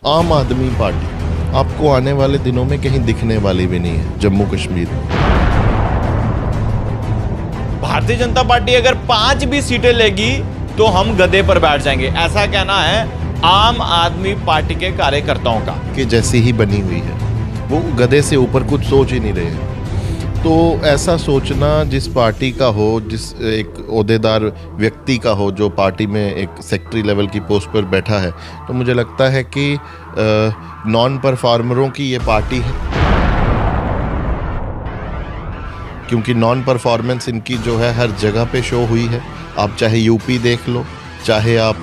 आम आदमी पार्टी आपको आने वाले दिनों में कहीं दिखने वाली भी नहीं है जम्मू कश्मीर में। भारतीय जनता पार्टी अगर 5 भी सीटें लेगी तो हम गधे पर बैठ जाएंगे, ऐसा कहना है आम आदमी पार्टी के कार्यकर्ताओं का। कि जैसी ही बनी हुई है, वो गधे से ऊपर कुछ सोच ही नहीं रहे हैं। तो ऐसा सोचना जिस पार्टी का हो, जिस एक ओहदेदार व्यक्ति का हो जो पार्टी में एक सेक्रेटरी लेवल की पोस्ट पर बैठा है, तो मुझे लगता है कि नॉन परफॉर्मरों की ये पार्टी है। क्योंकि नॉन परफॉर्मेंस इनकी जो है हर जगह पे शो हुई है। आप चाहे यूपी देख लो, चाहे आप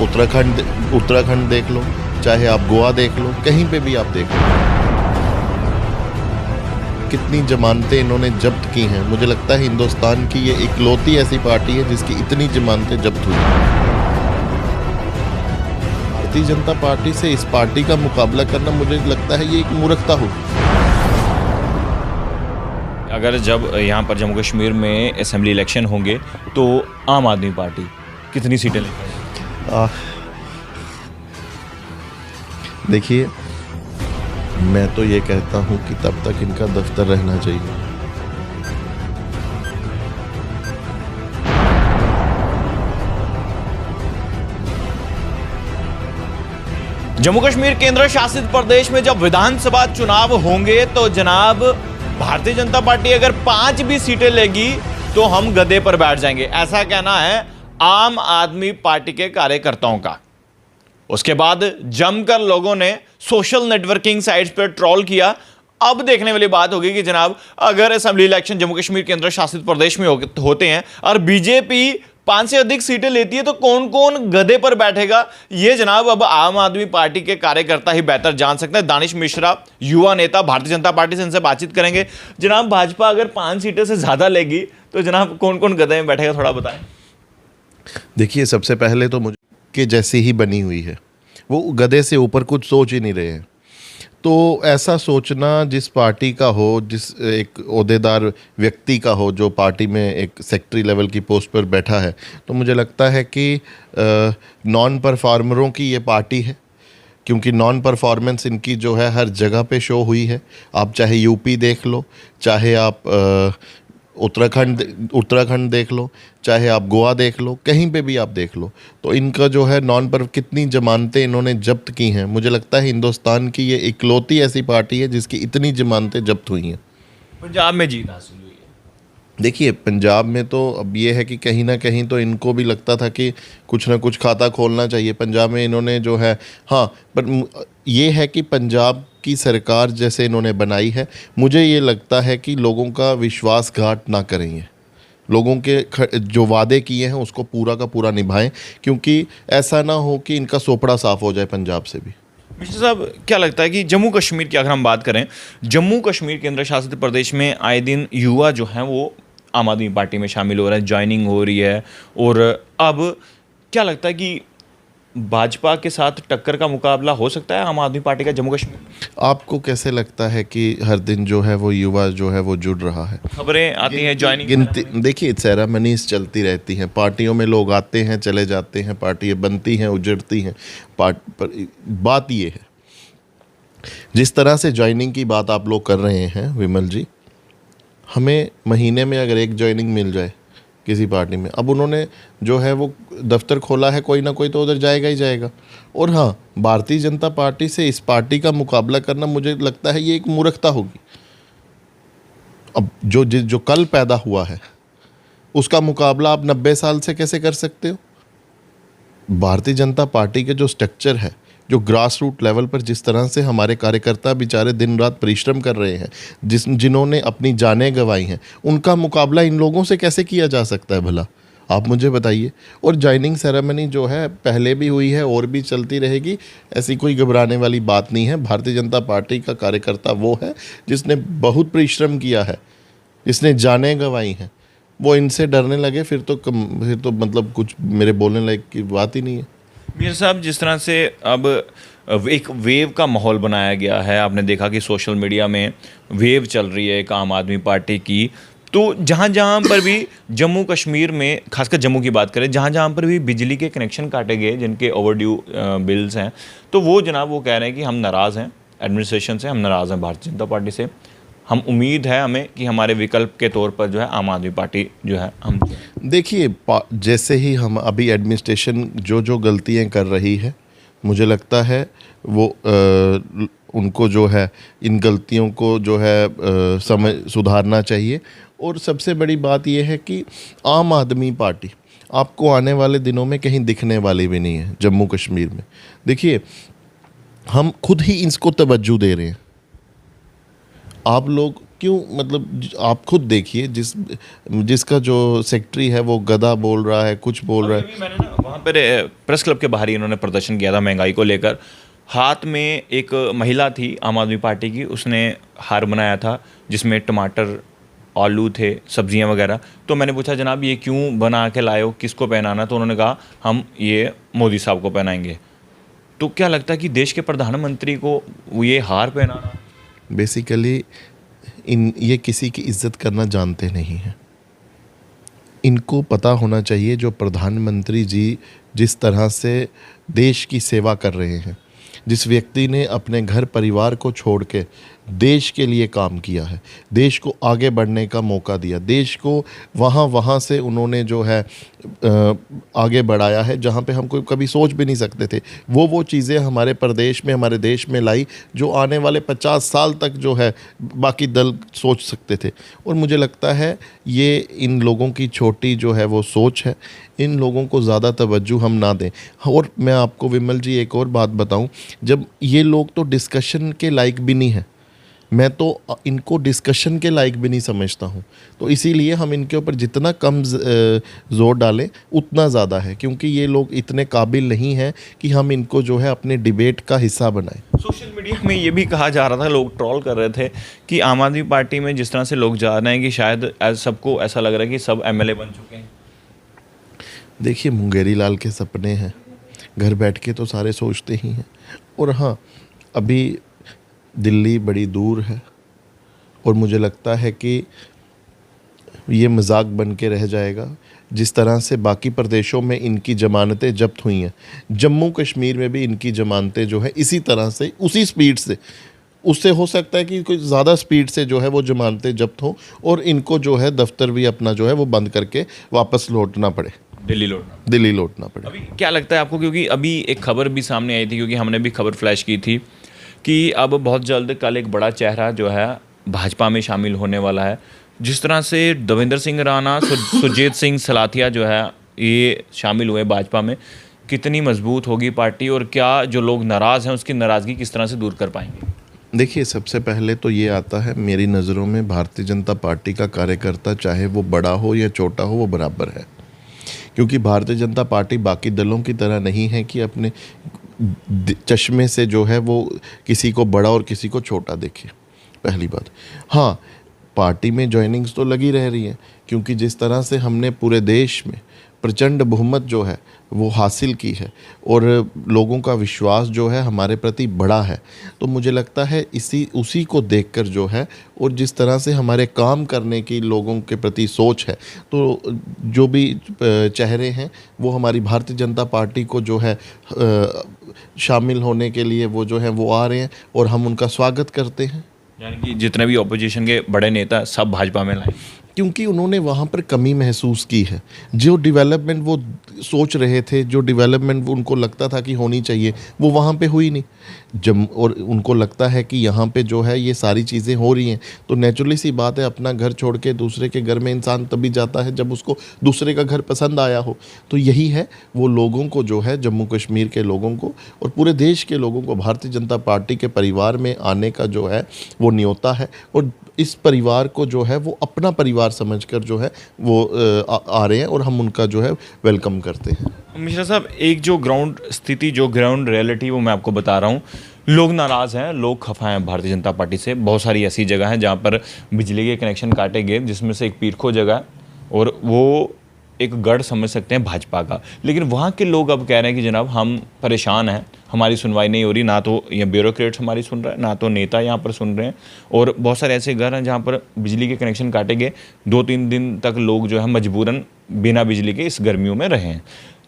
उत्तराखंड देख लो, चाहे आप गोवा देख लो, कहीं पे भी आप देख लो, कितनी जमानतें इन्होंने जब्त की हैं। मुझे लगता है हिंदुस्तान की ये इकलौती ऐसी पार्टी है जिसकी इतनी जमानतें जब्त हुई हैं। भारतीय जनता पार्टी से इस पार्टी का मुकाबला करना मुझे लगता है ये एक मूर्खता होगी। अगर जब यहाँ पर जम्मू कश्मीर में असेंबली इलेक्शन होंगे तो आम आदमी पार्टी कितनी सीटें लेगी? देखिए, मैं तो ये कहता हूँ कि तब तक इनका दफ्तर रहना चाहिए। जम्मू कश्मीर केंद्र शासित प्रदेश में जब विधानसभा चुनाव होंगे तो जनाब भारतीय जनता पार्टी अगर 5 भी सीटें लेगी तो हम गधे पर बैठ जाएंगे, ऐसा कहना है आम आदमी पार्टी के कार्यकर्ताओं का। उसके बाद जमकर लोगों ने सोशल नेटवर्किंग साइट्स पर ट्रोल किया। अब देखने वाली बात होगी कि जनाब अगर असेंबली इलेक्शन जम्मू कश्मीर केंद्र शासित प्रदेश में होते हैं और बीजेपी 5 से अधिक सीटें लेती है तो कौन कौन गधे पर बैठेगा, ये जनाब अब आम आदमी पार्टी के कार्यकर्ता ही बेहतर जान सकते हैं। दानिश मिश्रा, युवा नेता भारतीय जनता पार्टी से, इनसे बातचीत करेंगे। जनाब भाजपा अगर 5 सीटें से ज्यादा लेगी तो जनाब कौन कौन गधे में बैठेगा, थोड़ा बताएं। देखिए, सबसे पहले तो मुझे कि जैसी ही बनी हुई है, वो गधे से ऊपर कुछ सोच ही नहीं रहे हैं। तो ऐसा सोचना जिस पार्टी का हो, जिस एक ओहदेदार व्यक्ति का हो जो पार्टी में एक सेक्रेटरी लेवल की पोस्ट पर बैठा है, तो मुझे लगता है कि नॉन परफॉर्मरों की ये पार्टी है। क्योंकि नॉन परफॉर्मेंस इनकी जो है हर जगह पे शो हुई है। आप चाहे यूपी देख लो, चाहे आप उत्तराखंड देख लो, चाहे आप गोवा देख लो, कहीं पे भी आप देख लो, तो इनका जो है नॉन पर कितनी जमानतें इन्होंने जब्त की हैं। मुझे लगता है हिंदुस्तान की ये इकलौती ऐसी पार्टी है जिसकी इतनी जमानतें जब्त हुई हैं। पंजाब में जीत हासिल हुई है। देखिए, पंजाब में तो अब ये है कि कहीं ना कहीं तो इनको भी लगता था कि कुछ ना कुछ खाता खोलना चाहिए पंजाब में। इन्होंने जो है, हाँ, पर ये है कि पंजाब की सरकार जैसे इन्होंने बनाई है, मुझे ये लगता है कि लोगों का विश्वासघात ना करेंगे। लोगों के जो वादे किए हैं उसको पूरा का पूरा निभाएं, क्योंकि ऐसा ना हो कि इनका सोपड़ा साफ हो जाए पंजाब से भी। मिश्रा साहब, क्या लगता है कि जम्मू कश्मीर की अगर हम बात करें, जम्मू कश्मीर केंद्र शासित प्रदेश में आए दिन युवा जो हैं वो आम आदमी पार्टी में शामिल हो रहे हैं, ज्वाइनिंग हो रही है, और अब क्या लगता है कि भाजपा के साथ टक्कर का मुकाबला हो सकता है आम आदमी पार्टी का जम्मू कश्मीर? आपको कैसे लगता है कि हर दिन जो है वो युवा जो है वो जुड़ रहा है? खबरें आती हैं ज्वाइनिंग गिनती, देखिए, सेरेमनीज चलती रहती हैं, पार्टियों में लोग आते हैं, चले जाते हैं, पार्टियाँ बनती हैं, उजड़ती हैं। बात ये है, जिस तरह से ज्वाइनिंग की बात आप लोग कर रहे हैं विमल जी, हमें महीने में अगर एक ज्वाइनिंग मिल जाए किसी पार्टी में, अब उन्होंने जो है वो दफ्तर खोला है, कोई ना कोई तो उधर जाएगा ही जाएगा। और हाँ, भारतीय जनता पार्टी से इस पार्टी का मुकाबला करना मुझे लगता है ये एक मूर्खता होगी। अब जो कल पैदा हुआ है उसका मुकाबला आप 90 साल से कैसे कर सकते हो? भारतीय जनता पार्टी के जो स्ट्रक्चर है, जो ग्रास रूट लेवल पर जिस तरह से हमारे कार्यकर्ता बेचारे दिन रात परिश्रम कर रहे हैं, जिन्होंने अपनी जानें गंवाई हैं, उनका मुकाबला इन लोगों से कैसे किया जा सकता है भला? आप मुझे बताइए। और ज्वाइनिंग सेरेमनी जो है पहले भी हुई है और भी चलती रहेगी, ऐसी कोई घबराने वाली बात नहीं है। भारतीय जनता पार्टी का कार्यकर्ता वो है जिसने बहुत परिश्रम किया है, जिसने जानें गंवाई हैं। वो इनसे डरने लगे फिर तो मतलब कुछ मेरे बोलने लायक की बात ही नहीं है। मीर साहब, जिस तरह से अब एक वेव का माहौल बनाया गया है, आपने देखा कि सोशल मीडिया में वेव चल रही है एक आम आदमी पार्टी की, तो जहाँ जहाँ पर भी जम्मू कश्मीर में, खासकर जम्मू की बात करें, जहाँ जहाँ पर भी बिजली के कनेक्शन काटे गए जिनके ओवरड्यू बिल्स हैं, तो वो जनाब वो कह रहे हैं कि हम नाराज़ हैं एडमिनिस्ट्रेशन से, हम नाराज़ हैं भारतीय जनता पार्टी से, हम उम्मीद है हमें कि हमारे विकल्प के तौर पर जो है आम आदमी पार्टी जो है हम। देखिए, जैसे ही हम अभी एडमिनिस्ट्रेशन जो गलतियां कर रही है, मुझे लगता है वो उनको जो है इन गलतियों को जो है सुधारना चाहिए। और सबसे बड़ी बात यह है कि आम आदमी पार्टी आपको आने वाले दिनों में कहीं दिखने वाली भी नहीं है जम्मू कश्मीर में। देखिए, हम खुद ही इसको तवज्जो दे रहे हैं। आप लोग क्यों, मतलब आप खुद देखिए, जिसका जो सेक्रेटरी है वो गधा बोल रहा है, कुछ बोल रहा है। मैंने ना वहाँ पर प्रेस क्लब के बाहर ही इन्होंने प्रदर्शन किया था महंगाई को लेकर। हाथ में एक महिला थी आम आदमी पार्टी की, उसने हार बनाया था जिसमें टमाटर, आलू थे, सब्जियां वगैरह। तो मैंने पूछा जनाब ये क्यों बना के लाए हो, किसको पहनाना? तो उन्होंने कहा हम ये मोदी साहब को पहनाएंगे। तो क्या लगता है कि देश के प्रधानमंत्री को ये हार पहनाना? बेसिकली ये किसी की इज्जत करना जानते नहीं हैं। इनको पता होना चाहिए जो प्रधानमंत्री जी जिस तरह से देश की सेवा कर रहे हैं, जिस व्यक्ति ने अपने घर परिवार को छोड़ के देश के लिए काम किया है, देश को आगे बढ़ने का मौका दिया, देश को वहाँ से उन्होंने जो है आगे बढ़ाया है जहाँ पे हम कोई कभी सोच भी नहीं सकते थे। वो चीज़ें हमारे प्रदेश में, हमारे देश में लाई जो आने वाले 50 साल तक जो है बाकी दल सोच सकते थे। और मुझे लगता है ये इन लोगों की छोटी जो है वो सोच है, इन लोगों को ज़्यादा तवज्जो हम ना दें। और मैं आपको विमल जी एक और बात बताऊं, जब ये लोग तो डिस्कशन के लायक भी नहीं है, मैं तो इनको डिस्कशन के लायक भी नहीं समझता हूँ। तो इसीलिए हम इनके ऊपर जितना कम ज़ोर डालें उतना ज़्यादा है, क्योंकि ये लोग इतने काबिल नहीं हैं कि हम इनको जो है अपने डिबेट का हिस्सा बनाएं। सोशल मीडिया में ये भी कहा जा रहा था, लोग ट्रोल कर रहे थे कि आम आदमी पार्टी में जिस तरह से लोग जा रहे हैं कि शायद सबको ऐसा लग रहा है कि सब एमएलए बन चुके हैं। देखिए, मुंगेरी लाल के सपने हैं, घर बैठ के तो सारे सोचते ही हैं। और हाँ, अभी दिल्ली बड़ी दूर है और मुझे लगता है कि ये मजाक बन के रह जाएगा। जिस तरह से बाकी प्रदेशों में इनकी ज़मानतें जब्त हुई हैं, जम्मू कश्मीर में भी इनकी ज़मानतें जो है इसी तरह से, उसी स्पीड से, उससे हो सकता है कि कोई ज़्यादा स्पीड से जो है वो ज़मानतें जब्त हों और इनको जो है दफ्तर भी अपना जो है वो बंद करके वापस लौटना पड़े, दिल्ली लौटना पड़े। अभी क्या लगता है आपको, क्योंकि अभी एक खबर भी सामने आई थी, क्योंकि हमने भी खबर फ्लैश की थी कि अब बहुत जल्द कल एक बड़ा चेहरा जो है भाजपा में शामिल होने वाला है। जिस तरह से देवेंद्र सिंह राणा, सुरजीत सिंह सलाथिया जो है ये शामिल हुए भाजपा में, कितनी मजबूत होगी पार्टी और क्या जो लोग नाराज़ हैं उसकी नाराज़गी किस तरह से दूर कर पाएंगे? देखिए, सबसे पहले तो ये आता है मेरी नज़रों में, भारतीय जनता पार्टी का कार्यकर्ता चाहे वो बड़ा हो या छोटा हो वो बराबर है। क्योंकि भारतीय जनता पार्टी बाकी दलों की तरह नहीं है कि अपने चश्मे से जो है वो किसी को बड़ा और किसी को छोटा देखे, पहली बात। हाँ, पार्टी में जॉइनिंग्स तो लगी रह रही हैं, क्योंकि जिस तरह से हमने पूरे देश में प्रचंड बहुमत जो है वो हासिल की है और लोगों का विश्वास जो है हमारे प्रति बड़ा है, तो मुझे लगता है उसी को देखकर जो है और जिस तरह से हमारे काम करने की लोगों के प्रति सोच है, तो जो भी चेहरे हैं वो हमारी भारतीय जनता पार्टी को जो है शामिल होने के लिए वो जो है वो आ रहे हैं और हम उनका स्वागत करते हैं। यानी कि जितने भी ऑपोजिशन के बड़े नेता सब भाजपा में लाए, क्योंकि उन्होंने वहाँ पर कमी महसूस की है। जो डेवलपमेंट वो सोच रहे थे, जो डेवलपमेंट उनको लगता था कि होनी चाहिए, वो वहाँ पे हुई नहीं। और उनको लगता है कि यहाँ पे जो है ये सारी चीज़ें हो रही हैं, तो नेचुरली सी बात है अपना घर छोड़ के दूसरे के घर में इंसान तभी जाता है जब उसको दूसरे का घर पसंद आया हो। तो यही है, वो लोगों को जो है, जम्मू कश्मीर के लोगों को और पूरे देश के लोगों को भारतीय जनता पार्टी के परिवार में आने का जो है वो न्योता है और इस परिवार को जो है वो अपना परिवार समझकर जो है वो आ रहे हैं और हम उनका जो है वेलकम करते हैं। मिश्रा साहब, एक जो ग्राउंड स्थिति, जो ग्राउंड रियलिटी वो मैं आपको बता रहा हूँ, लोग नाराज़ हैं, लोग खफा हैं भारतीय जनता पार्टी से। बहुत सारी ऐसी जगह हैं जहाँ पर बिजली के कनेक्शन काटे गए, जिसमें से एक पीरखो जगह है और वो एक गढ़ समझ सकते हैं भाजपा का, लेकिन वहाँ के लोग अब कह रहे हैं कि जनाब हम परेशान हैं, हमारी सुनवाई नहीं हो रही, ना तो ये ब्यूरोक्रेट्स हमारी सुन रहा है, ना तो नेता यहाँ पर सुन रहे हैं, और बहुत सारे ऐसे घर हैं जहाँ पर बिजली के कनेक्शन काटे गए, 2-3 दिन तक लोग जो है मजबूरन बिना बिजली के इस गर्मियों में रहे हैं।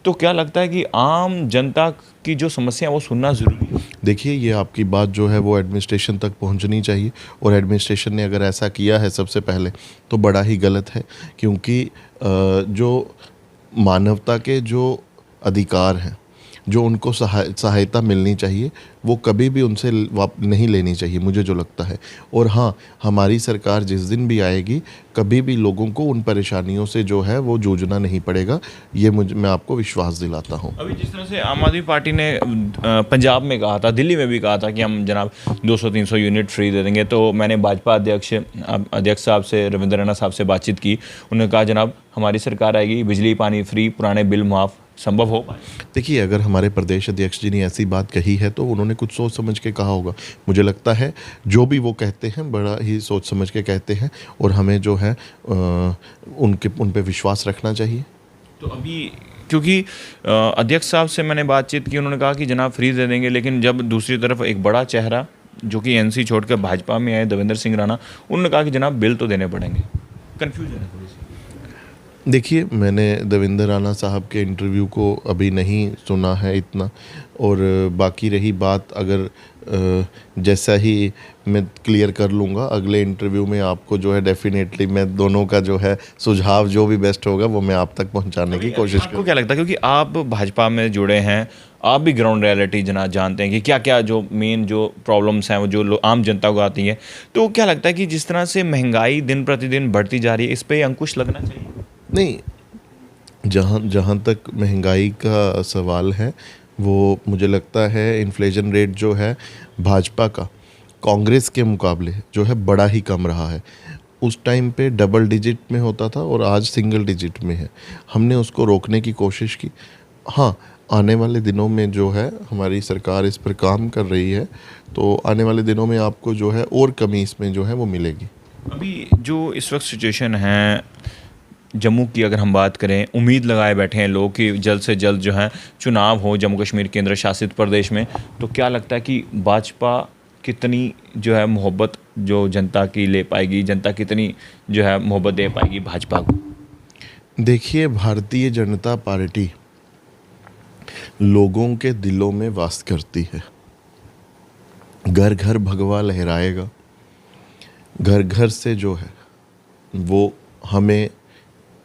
तो क्या लगता है कि आम जनता की जो समस्या है वो सुनना ज़रूरी है? देखिए, ये आपकी बात जो है वो एडमिनिस्ट्रेशन तक पहुंचनी चाहिए, और एडमिनिस्ट्रेशन ने अगर ऐसा किया है सबसे पहले तो बड़ा ही गलत है, क्योंकि जो मानवता के जो अधिकार हैं, जो उनको सहायता मिलनी चाहिए, वो कभी भी उनसे नहीं लेनी चाहिए, मुझे जो लगता है। और हाँ, हमारी सरकार जिस दिन भी आएगी, कभी भी लोगों को उन परेशानियों से जो है वो जूझना नहीं पड़ेगा, ये मैं आपको विश्वास दिलाता हूँ। अभी जिस तरह से आम आदमी पार्टी ने पंजाब में कहा था, दिल्ली में भी कहा था कि हम जनाब 200-300 यूनिट फ्री दे देंगे, तो मैंने भाजपा अध्यक्ष साहब से, रविंद्र रैना साहब से बातचीत की, उन्होंने कहा जनाब हमारी सरकार आएगी, बिजली पानी फ्री, पुराने बिल माफ़, संभव हो पाए? देखिए, अगर हमारे प्रदेश अध्यक्ष जी ने ऐसी बात कही है तो उन्होंने कुछ सोच समझ के कहा होगा। मुझे लगता है जो भी वो कहते हैं बड़ा ही सोच समझ के कहते हैं, और हमें जो है उन पे विश्वास रखना चाहिए। तो अभी क्योंकि अध्यक्ष साहब से मैंने बातचीत की, उन्होंने कहा कि जनाब फ्री दे देंगे, लेकिन जब दूसरी तरफ एक बड़ा चेहरा जो कि एनसी छोड़कर भाजपा में आए, देवेंद्र सिंह राणा, उन्होंने कहा कि जनाब बिल तो देने पड़ेंगे। कन्फ्यूजन है थोड़ी सी। देखिए, मैंने देवेंद्र राणा साहब के इंटरव्यू को अभी नहीं सुना है इतना, और बाकी रही बात, अगर जैसा ही मैं क्लियर कर लूँगा अगले इंटरव्यू में, आपको जो है डेफिनेटली मैं दोनों का जो है सुझाव जो भी बेस्ट होगा वो मैं आप तक पहुंचाने की कोशिश करूँगा। आपको क्या लगता है, क्योंकि आप भाजपा में जुड़े हैं, आप भी ग्राउंड रियलिटी जानते हैं कि क्या क्या जो मेन जो प्रॉब्लम्स हैं वो जो आम जनता को आती हैं, तो क्या लगता है कि जिस तरह से महंगाई दिन प्रतिदिन बढ़ती जा रही है, इस पर अंकुश लगना चाहिए? नहीं, जहाँ तक महंगाई का सवाल है, वो मुझे लगता है इन्फ्लेशन रेट जो है भाजपा का कांग्रेस के मुकाबले जो है बड़ा ही कम रहा है। उस टाइम पे डबल डिजिट में होता था और आज सिंगल डिजिट में है। हमने उसको रोकने की कोशिश की। हाँ, आने वाले दिनों में जो है हमारी सरकार इस पर काम कर रही है, तो आने वाले दिनों में आपको जो है और कमी इसमें जो है वो मिलेगी। अभी जो इस वक्त सिचुएशन है जम्मू की, अगर हम बात करें, उम्मीद लगाए बैठे हैं लोग कि जल्द से जल्द जो है चुनाव हो जम्मू कश्मीर केंद्र शासित प्रदेश में, तो क्या लगता है कि भाजपा कितनी जो है मोहब्बत जो जनता की ले पाएगी, जनता कितनी जो है मोहब्बत दे पाएगी भाजपा को? देखिए, भारतीय जनता पार्टी लोगों के दिलों में वास करती है। घर घर भगवा लहराएगा, घर घर से जो है वो हमें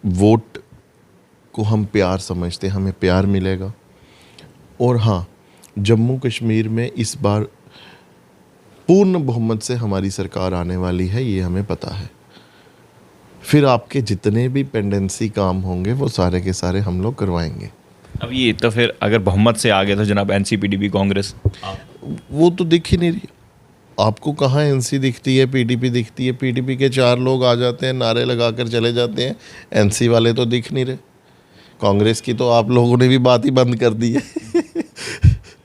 वोट को हम प्यार समझते हैं, हमें प्यार मिलेगा। और हाँ, जम्मू कश्मीर में इस बार पूर्ण बहुमत से हमारी सरकार आने वाली है, ये हमें पता है। फिर आपके जितने भी पेंडेंसी काम होंगे वो सारे के सारे हम लोग करवाएंगे। अब ये तो फिर अगर बहुमत से आ गया तो जनाब एनसीपीडीपी कांग्रेस वो तो दिख ही नहीं रही। आपको कहाँ एनसी दिखती है, पीडीपी दिखती है? पीडीपी के 4 लोग आ जाते हैं, नारे लगाकर चले जाते हैं, एनसी वाले तो दिख नहीं रहे। कांग्रेस की तो आप लोगों ने भी बात ही बंद कर दी है।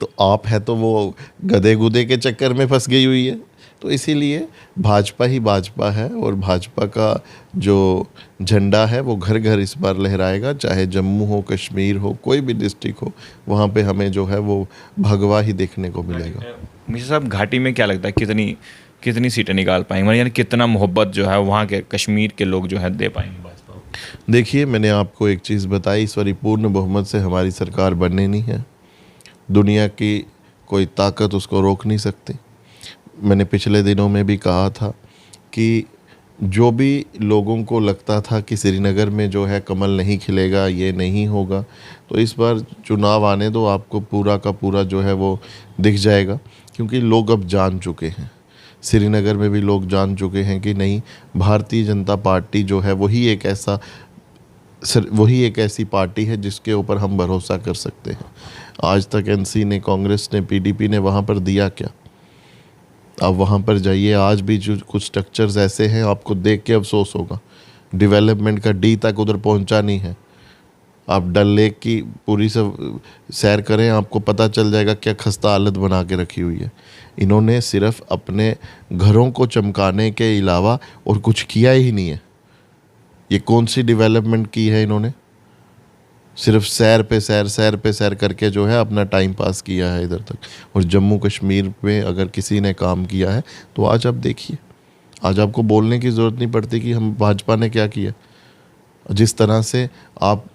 तो आप है तो वो गधे गुदे के चक्कर में फंस गई हुई है। तो इसीलिए भाजपा ही भाजपा है, और भाजपा का जो झंडा है वो घर घर इस बार लहराएगा, चाहे जम्मू हो, कश्मीर हो, कोई भी डिस्ट्रिक्ट हो, वहाँ पे हमें जो है वो भगवा ही देखने को मिलेगा। मिश्रा साहब, घाटी में क्या लगता है कितनी सीटें निकाल पाएंगे, यानी कितना मोहब्बत जो है वहाँ के कश्मीर के लोग जो है दे पाएंगे भाजपा को? देखिए, मैंने आपको एक चीज़ बताई, इस बार पूर्ण बहुमत से हमारी सरकार बनने नहीं है। दुनिया की कोई ताकत उसको रोक नहीं सकती। मैंने पिछले दिनों में भी कहा था कि जो भी लोगों को लगता था कि श्रीनगर में जो है कमल नहीं खिलेगा, ये नहीं होगा, तो इस बार चुनाव आने दो, आपको पूरा का पूरा जो है वो दिख जाएगा। क्योंकि लोग अब जान चुके हैं, श्रीनगर में भी लोग जान चुके हैं कि नहीं, भारतीय जनता पार्टी जो है वही एक ऐसी पार्टी है जिसके ऊपर हम भरोसा कर सकते हैं। आज तक एनसी ने, कांग्रेस ने, पीडीपी ने वहाँ पर दिया क्या? आप वहाँ पर जाइए, आज भी जो कुछ स्ट्रक्चर्स ऐसे हैं आपको देख के अफसोस होगा। डेवलपमेंट का डी तक उधर पहुँचा नहीं है। आप डल लेक की पूरी सब सैर करें, आपको पता चल जाएगा क्या खस्ता हालत बना के रखी हुई है। इन्होंने सिर्फ अपने घरों को चमकाने के अलावा और कुछ किया ही नहीं है। ये कौन सी डेवलपमेंट की है इन्होंने? सिर्फ सैर पे सैर करके जो है अपना टाइम पास किया है इधर तक। और जम्मू कश्मीर में अगर किसी ने काम किया है तो आज आप देखिए, आज आपको बोलने की ज़रूरत नहीं पड़ती कि हम भाजपा ने क्या किया। जिस तरह से आप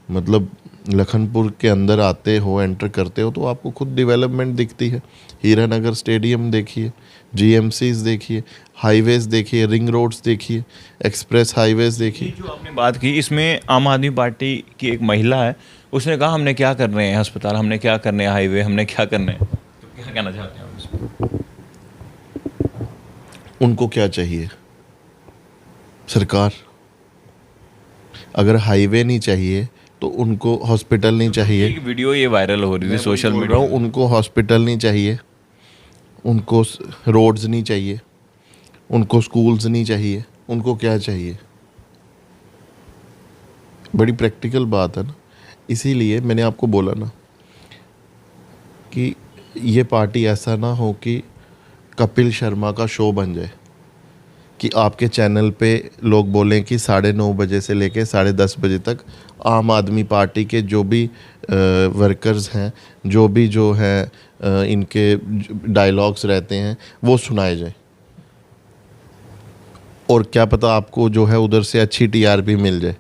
मतलब लखनपुर के अंदर आते हो, एंटर करते हो, तो आपको खुद डेवलपमेंट दिखती है। हीरानगर स्टेडियम देखिए, जीएमसीज देखिए, हाईवेज देखिए, रिंग रोड्स देखिए, एक्सप्रेस हाईवेज देखिए। जो आपने बात की इसमें आम आदमी पार्टी की एक महिला है, उसने कहा हमने क्या करने हैं अस्पताल, हमने क्या करने हैं हाईवे, हमने क्या करने हैं, तो क्या कहना चाहते हैं आप इसमें? उनको क्या चाहिए? सरकार अगर हाईवे नहीं चाहिए तो उनको हॉस्पिटल नहीं चाहिए। एक वीडियो ये वायरल हो रही थी सोशल बोल मीडिया। रहा हूँ, उनको हॉस्पिटल नहीं चाहिए, उनको रोड्स नहीं चाहिए, उनको स्कूल्स नहीं चाहिए, उनको क्या चाहिए? बड़ी प्रैक्टिकल बात है ना। इसीलिए मैंने आपको बोला ना कि ये पार्टी ऐसा ना हो कि कपिल शर्मा का शो बन जाए, कि आपके चैनल पे लोग बोलें कि 9:30 बजे से लेके 10:30 बजे तक आम आदमी पार्टी के जो भी वर्कर्स हैं, जो हैं इनके डायलॉग्स रहते हैं वो सुनाए जाए। और क्या पता आपको जो है उधर से अच्छी टीआरपी मिल जाए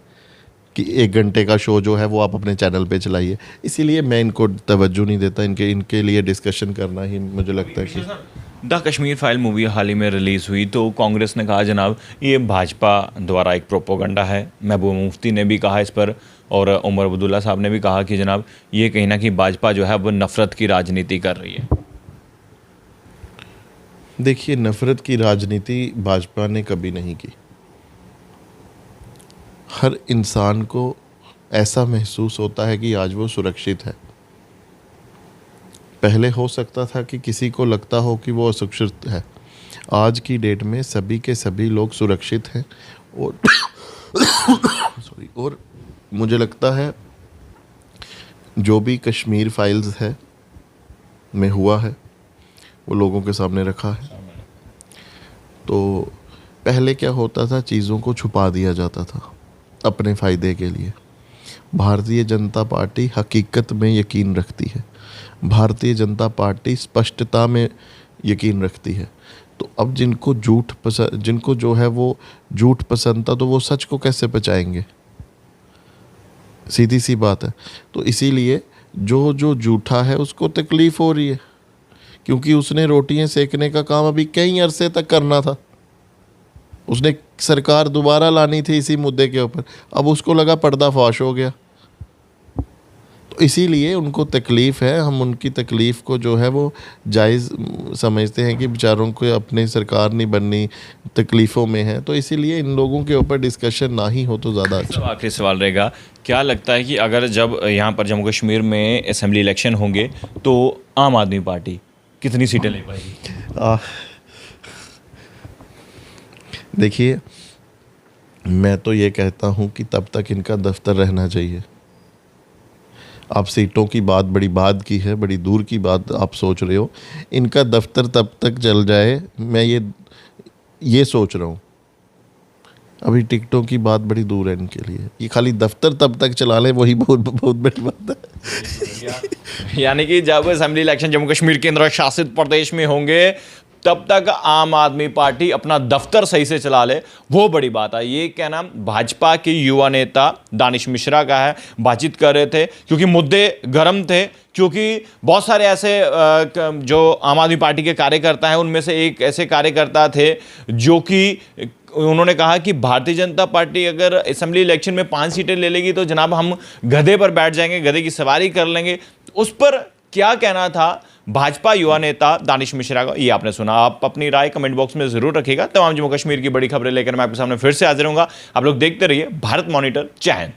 कि 1 घंटे का शो जो है वो आप अपने चैनल पे चलाइए। इसीलिए मैं इनको तवज्जो नहीं देता। इनके लिए डिस्कशन करना ही मुझे लगता है कि द कश्मीर फाइल मूवी हाल ही में रिलीज़ हुई तो कांग्रेस ने कहा जनाब ये भाजपा द्वारा एक प्रोपोगंडा है। महबूबा मुफ्ती ने भी कहा इस पर, और उमर अब्दुल्ला साहब ने भी कहा कि जनाब ये कहीं ना कहीं भाजपा जो है वो नफ़रत की राजनीति कर रही है। देखिए, नफ़रत की राजनीति भाजपा ने कभी नहीं की। हर इंसान को ऐसा महसूस होता है कि आज वो सुरक्षित है। पहले हो सकता था कि किसी को लगता हो कि वो असुरक्षित है। आज की डेट में सभी के सभी लोग सुरक्षित हैं। और और मुझे लगता है जो भी कश्मीर फाइल्स है में हुआ है वो लोगों के सामने रखा है। तो पहले क्या होता था, चीज़ों को छुपा दिया जाता था अपने फ़ायदे के लिए। भारतीय जनता पार्टी हकीकत में यकीन रखती है। भारतीय जनता पार्टी स्पष्टता में यकीन रखती है। तो अब जिनको जो है वो झूठ पसंद था, तो वो सच को कैसे बचाएंगे? सीधी सी बात है। तो इसीलिए जो झूठा है उसको तकलीफ़ हो रही है, क्योंकि उसने रोटियां सेकने का काम अभी कई अरसे तक करना था। उसने सरकार दोबारा लानी थी इसी मुद्दे के ऊपर। अब उसको लगा पर्दाफाश हो गया, तो इसीलिए उनको तकलीफ़ है। हम उनकी तकलीफ़ को जो है वो जायज़ समझते हैं कि बेचारों को अपनी सरकार नहीं बननी, तकलीफ़ों में है। तो इसीलिए इन लोगों के ऊपर डिस्कशन ना ही हो तो ज़्यादा अच्छा। आखिरी सवाल रहेगा, क्या लगता है कि अगर जब यहाँ पर जम्मू कश्मीर में असेंबली इलेक्शन होंगे तो आम आदमी पार्टी कितनी सीटें ले पाएगी? देखिए, मैं तो ये कहता हूँ कि तब तक इनका दफ्तर रहना चाहिए। आप सीटों की बात बड़ी बाद की है, बड़ी दूर की बात आप सोच रहे हो। इनका दफ्तर तब तक चल जाए, मैं ये सोच रहा हूँ। अभी टिकटों की बात बड़ी दूर है इनके लिए। ये खाली दफ्तर तब तक चला लें, वही बहुत बड़ी बात है। यानी कि जब असेंबली इलेक्शन जम्मू कश्मीर केंद्र शासित प्रदेश में होंगे तब तक आम आदमी पार्टी अपना दफ्तर सही से चला ले, वो बड़ी बात है। ये कहना भाजपा के युवा नेता दानिश मिश्रा का है। बातचीत कर रहे थे क्योंकि मुद्दे गर्म थे, क्योंकि बहुत सारे ऐसे जो आम आदमी पार्टी के कार्यकर्ता हैं, उनमें से एक ऐसे कार्यकर्ता थे जो कि उन्होंने कहा कि भारतीय जनता पार्टी अगर असेंबली इलेक्शन में 5 सीटें ले लेगी तो जनाब हम गधे पर बैठ जाएंगे, गधे की सवारी कर लेंगे। उस पर क्या कहना था भाजपा युवा नेता दानिश मिश्रा का, ये आपने सुना। आप अपनी राय कमेंट बॉक्स में जरूर रखिएगा। तमाम जम्मू कश्मीर की बड़ी खबरें लेकर मैं आपके सामने फिर से हाजिर होऊंगा। आप लोग देखते रहिए भारत मॉनिटर। जय हिंद।